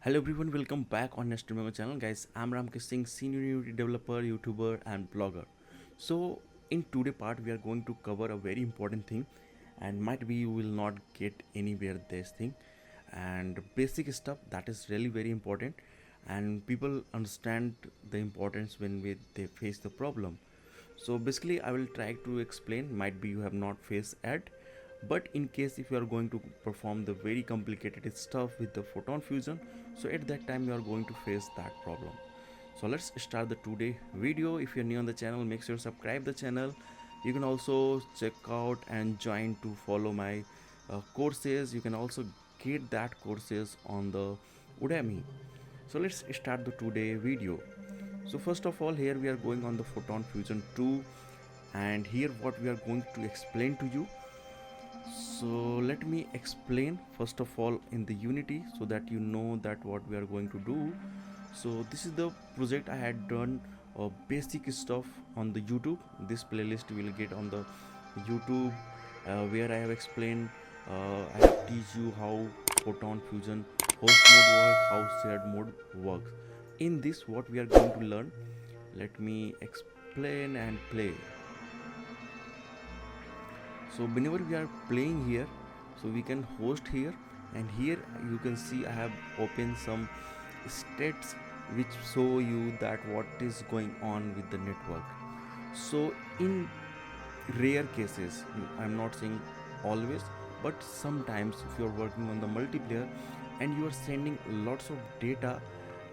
Hello everyone, welcome back on Next Memo channel. Guys, I'm R.K. Singh, senior Unity developer, YouTuber and blogger. So in today part we are going to cover a very important thing, and might be you will not get anywhere this thing, and basic stuff that is really very important, and people understand the importance when they face the problem. So basically I will try to explain, might be you have not faced it, but in case if you are going to perform the very complicated stuff with the photon fusion, so at that time you are going to face that problem. So let's start the today video. If you're new on the channel, make sure to subscribe the channel. You can also check out and join to follow my courses. You can also get that courses on the Udemy. So let's start the today video. So first of all, here we are going on the photon fusion 2, and here what we are going to explain to you. So let me explain first of all in the Unity so that you know that what we are going to do. So this is the project I had done basic stuff on the YouTube. This playlist you will get on the YouTube, where I have explained, I have teach you how photon fusion host mode work, how shared mode works. In this what we are going to learn, let me explain and play. So whenever we are playing here, so we can host here, and here you can see I have opened some stats which show you that what is going on with the network. So in rare cases, I'm not saying always, but sometimes if you're working on the multiplayer and you are sending lots of data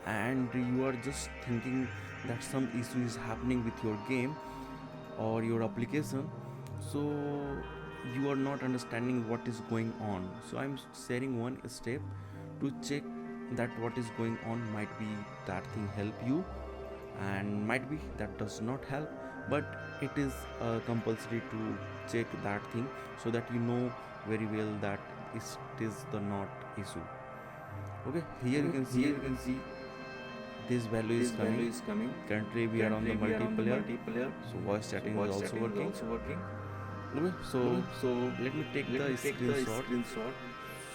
and you are just thinking that some issue is happening with your game or your application, so you are not understanding what is going on. So I'm sharing one step to check that what is going on. Might be that thing help you, and might be that does not help, but it is compulsory to check that thing so that you know very well that it is the not issue. Okay, here you can see this value is coming. Currently we are on the multiplayer, so voice chatting is also working. Okay, so let me take the screenshot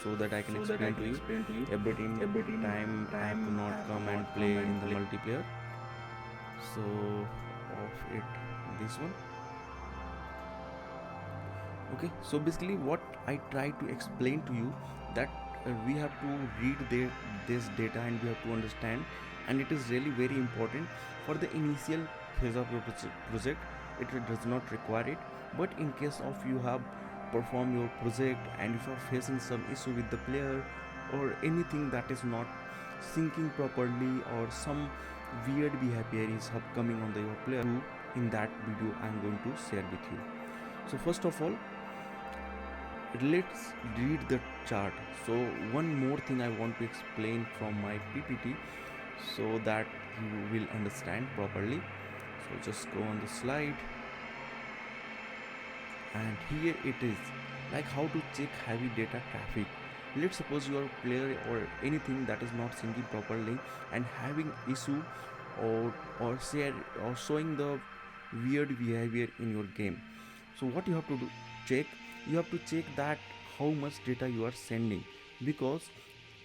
so that I can explain to you every time I have to not come and play in the multiplayer. So off it, this one. Okay, so basically what I try to explain to you that we have to read this data and we have to understand, and it is really very important for the initial phase of your project. It does not require it, but in case of you have performed your project and if you are facing some issue with the player or anything that is not syncing properly or some weird behavior is upcoming on your player, in that video I am going to share with you. So first of all, let's read the chart. So one more thing I want to explain from my PPT so that you will understand properly. So just go on the slide, and here it is, like how to check heavy data traffic. Let's suppose you are a player or anything that is not syncing properly and having issue or share or showing the weird behavior in your game. So what you have to do, you have to check that how much data you are sending, because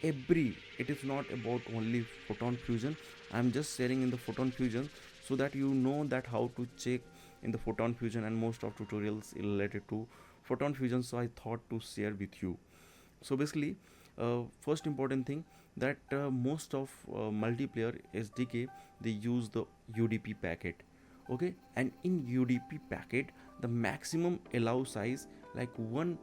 it is not about only photon fusion. I'm just sharing in the photon fusion so that you know that how to check in the photon fusion, and most of tutorials related to photon fusion, so I thought to share with you. So basically, first important thing that most of multiplayer SDK, they use the UDP packet. Okay, and in UDP packet the maximum allow size, like one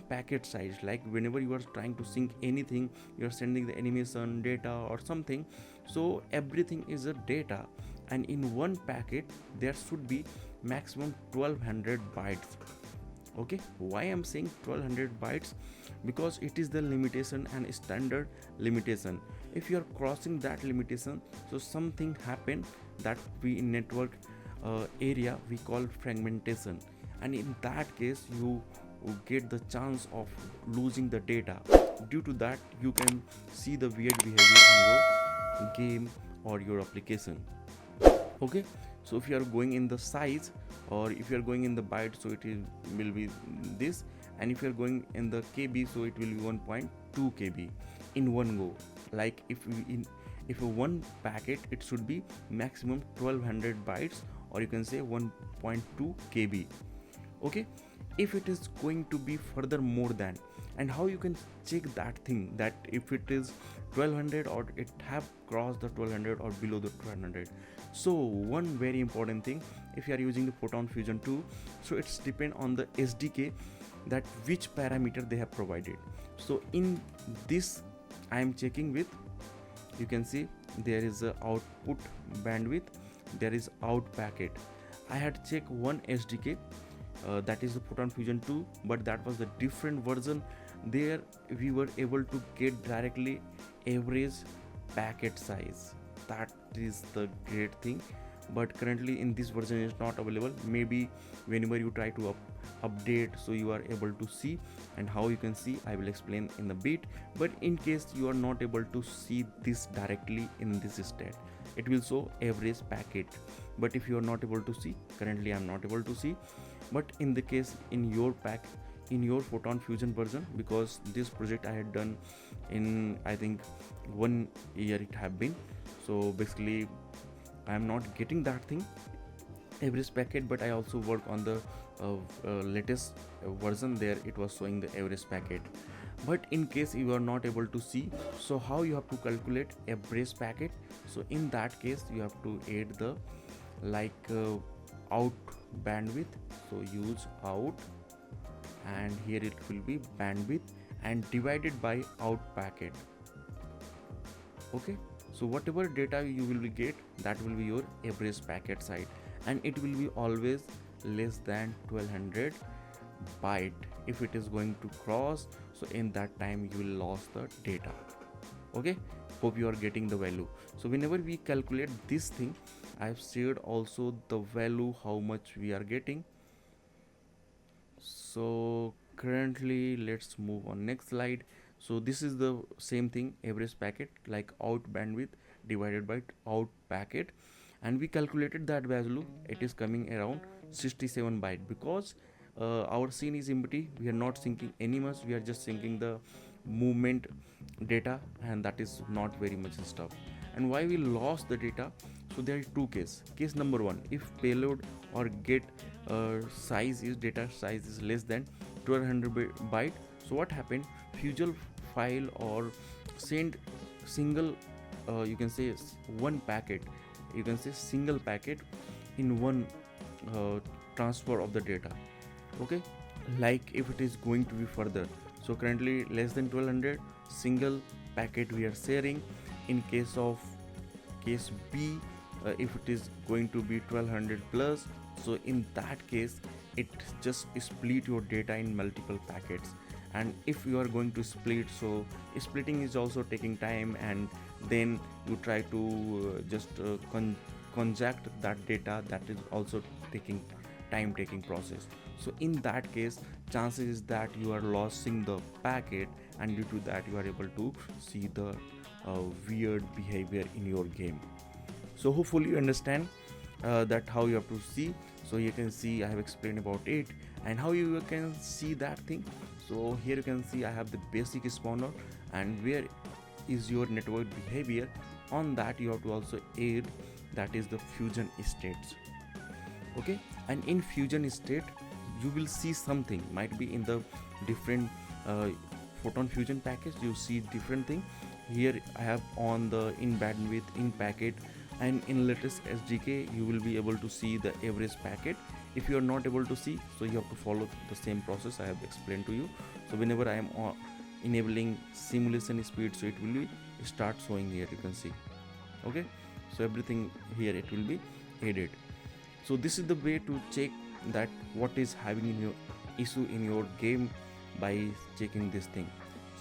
packet size, like whenever you are trying to sync anything, you are sending the animation data or something, so everything is a data, and in one packet there should be maximum 1200 bytes. Okay, why I'm saying 1200 bytes? Because it is the limitation and standard limitation. If you are crossing that limitation, so something happen that we in network area we call fragmentation, and in that case you get the chance of losing the data. Due to that, you can see the weird behavior on your game or your application. Okay, so if you are going in the size or if you are going in the byte, so will be this, and if you are going in the KB, so it will be 1.2 KB. in one go. Like if a one packet, it should be maximum 1200 bytes, or you can say 1.2 KB. Okay, if it is going to be further more than, and how you can check that thing, that if it is 1200 or it have crossed the 1200 or below the 1200. So one very important thing, if you are using the Photon Fusion 2, so it's depend on the SDK, that which parameter they have provided. So in this I am checking with, you can see there is a output bandwidth, there is out packet. I had checked one SDK, that is the Photon Fusion 2, but that was the different version. There we were able to get directly average packet size. That is the great thing, but currently in this version is not available. Maybe whenever you try to update, so you are able to see, and how you can see I will explain in a bit. But in case you are not able to see this directly in this state, it will show average packet. But if you are not able to see, currently I am not able to see. But in the case in your Photon Fusion version, because this project I had done in, I think, 1 year it have been, so basically I am not getting that thing average packet. But I also work on the latest version, there it was showing the average packet. But in case you are not able to see, so how you have to calculate average packet? So in that case you have to add the out bandwidth. So use out, and here it will be bandwidth, and divided by out packet. Okay, so whatever data you will get, that will be your average packet size, and it will be always less than 1200 byte. If it is going to cross, so in that time you will lose the data. Okay, hope you are getting the value. So whenever we calculate this thing, I have shared also the value how much we are getting. So currently let's move on next slide. So this is the same thing, average packet, like out bandwidth divided by out packet, and we calculated that value. It is coming around 67 byte, because our scene is empty, we are not syncing any much, we are just syncing the movement data, and that is not very much stuff. And why we lost the data? So there are two cases. Case number one, if payload or get data size is less than 1200 byte, so what happened, Fusion file or send single you can say one packet, you can say single packet in one transfer of the data. Okay, like if it is going to be further, so currently less than 1200 single packet we are sharing. In case of case B, if it is going to be 1200 plus, so in that case it just split your data in multiple packets. And if you are going to split, so splitting is also taking time, and then you try to conject that data, that is also taking time taking process. So in that case, chances is that you are losing the packet, and due to that you are able to see the weird behavior in your game. So hopefully you understand that how you have to see. So you can see I have explained about it and how you can see that thing. So here you can see I have the basic spawner, and where is your network behavior. On that you have to also add, that is the fusion states. Okay, and in fusion state you will see something, might be in the different Photon Fusion package you see different thing. Here I have on the in bandwidth, in packet, and in latest SDK you will be able to see the average packet. If you are not able to see, so you have to follow the same process I have explained to you. So whenever I am enabling simulation speed, so it will be start showing here, you can see. Okay, so everything here it will be added. So this is the way to check that what is having in your issue in your game by checking this thing.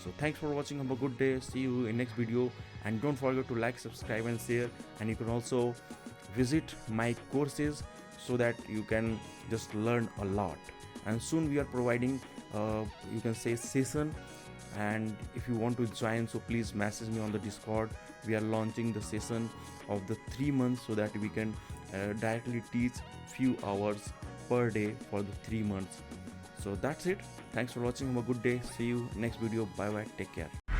So thanks for watching, have a good day, see you in next video, and don't forget to like, subscribe and share. And you can also visit my courses so that you can just learn a lot. And soon we are providing you can say session, and if you want to join, so please message me on the Discord. We are launching the session of the 3 months, so that we can directly teach few hours per day for the 3 months. So that's it, thanks for watching, have a good day, see you next video, bye bye, take care.